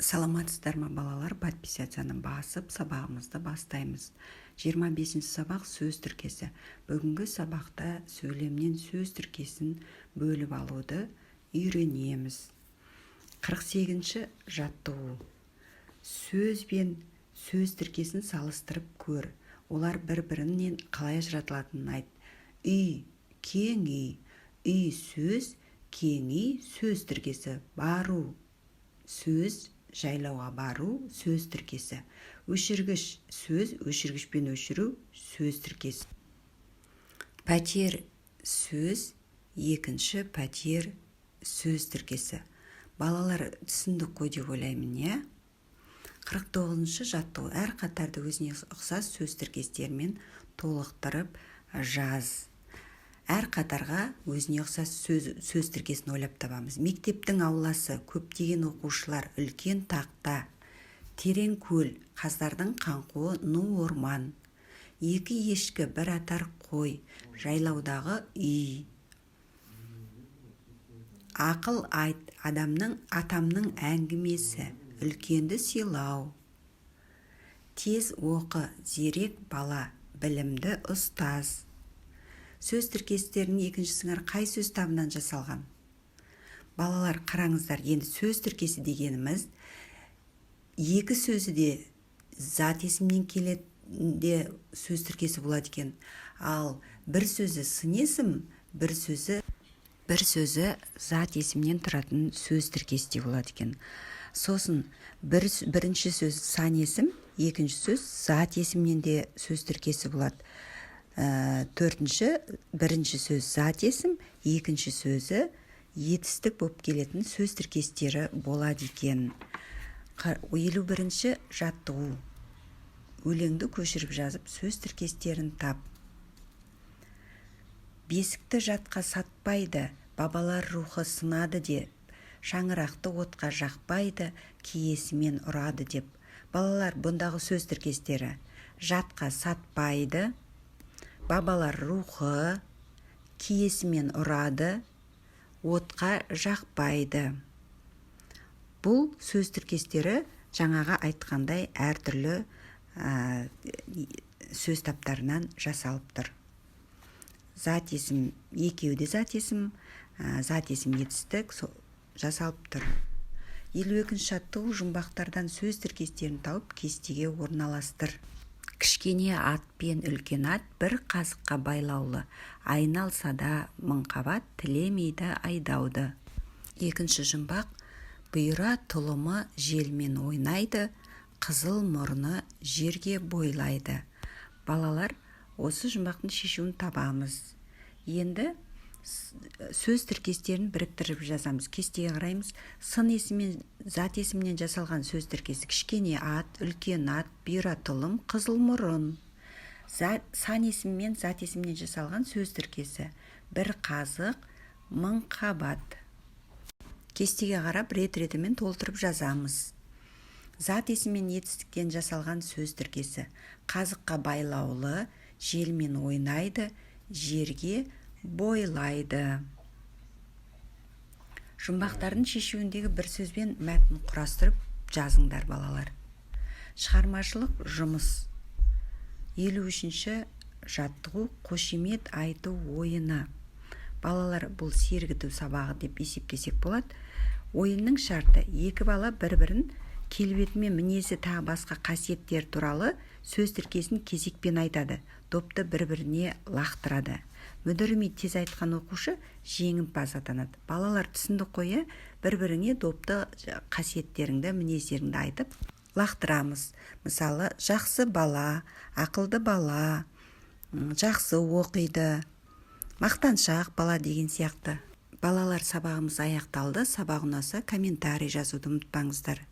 Саламатсыздар ма балалар? Подписацияны басып сабағымызды бастаймыз. 25-ші сабақ сөз тіркесі. Бүгінгі сабақта сөйлемнен сөз тіркесін бөліп алуды үйренеміз. 48-ші жаттығу. Сөз бен сөз тіркесін салыстырып көр. Олар бір-бірінен қалай ажыратылатынын айт. Үй, кең үй. Үй сөз, кең үй сөз тіркесі. Бару сөз, жайлауға бару сөз тіркесі. Өшіргіш сөз, өшіргішпен өшіру сөз тіркесі. Пәтер сөз, екінші пәтер сөз тіркесі. Балалар түсіндік қой деп ойлаймын, я? 49-шы жаттығу. Әр қатарды өзіне ұқсас сөз тіркестермен толықтырып жаз. Әр қатарға өзіне ұқсас сөз тіркесін ойлап табамыз. Мектептің ауласы, көптеген оқушылар, үлкен тақта, терең көл, қаздардың қаңқуы, ну орман, екі ешкі, бір атар қой, жайлаудағы үй. Ақыл айт, атамның әңгімесі, үлкенді сыйлау. Тез оқы, зерек бала, білімді ұстаз. Сөз тіркестерінің екінші сыңар қай сөз табынан жасалған? Балалар қараңыздар, енді сөз тіркесі дегеніміз екі сөзі де зат есімнен келеді сөз тіркесі болады екен. Ал бір сөзі сын есім, бір сөзі зат есімнен тұратын сөз тіркесі де болады екен. Сосын бірінші сөз сан есім, екінші сөз зат есімнен де сөз тіркесі болады. Бірінші сөз зат есім, екінші сөзі етістік болып келетін сөз тіркестері болады екен. 51-ші жаттығу. Өлеңді көшіріп жазып сөз тіркестерін тап. Бесікті жатқа сатпайды, бабалар рухы сынады деп. Шаңырақты отқа жақпайды, киесімен ұрады деп. Балалар, бұндағы сөз тіркестері. Жатқа сатпайды, бабалар рухы, киесімен ұрады, отқа жақпайды. Бұл сөз тіркестері жаңаға айтқандай әртүрлі сөз таптарынан жасалып тұр. Зат есім, екеуде зат есім етістік жасалып тұр. 52-ші жаттығу. Жұмбақтардан сөз тіркестерін тауып кестеге орналастыр. Кішкене ат пен үлкен ат бір қазыққа байлаулы, айналса да мың қабат, тілемейді айдауды. Екінші жұмбақ. Бұйра тұлымы желмен ойнайды, қызыл мұрны жерге бойлайды. Балалар, осы жұмбақтың шешуін табамыз. Енді сөз тіркестерін біріктіріп жазамыз. Кестеге қараймыз. Сын есіммен, зат есімнен жасалған сөз тіркесі. Кішкене ат, үлкен ат, бұйра тұлым, қызыл мұрын. Сан есіммен, зат есімнен жасалған сөз тіркесі. Бір қазық, мың қабат. Кестеге қарап рет-ретімен толтырып жазамыз. Зат есіммен етістіктен жасалған сөз тіркесі. Қазыққа байлаулы, желмен ойнайды, жерге бойлайды. Жұмбақтардың шешуіндегі бір сөзбен мәтін құрастырып жазыңдар балалар. Шығармашылық жұмыс. 53-ші жаттығу. Қошемет айту ойыны. Балалар, бұл сергіту сабағы деп есептесек болады. Ойынның шарты: екі бала бір-бірін келбетімен мінезі тағы басқа қасиеттер туралы сөз тіркесін кезекпен айтады. Допты бір-біріне лақтырады. Мүдірмей тез айтқан оқушы жеңімпаз атанады. Балалар, түсіндік қой, бір-біріңе допты қасиеттеріңді, мінездеріңді айтып лақтырамыз. Мысалы, жақсы бала, ақылды бала, жақсы оқиды, мақтаншақ бала деген сияқты. Балалар, сабағымыз аяқталды. Сабақ ұнаса комментарий жазуды ұмытпаңыздар.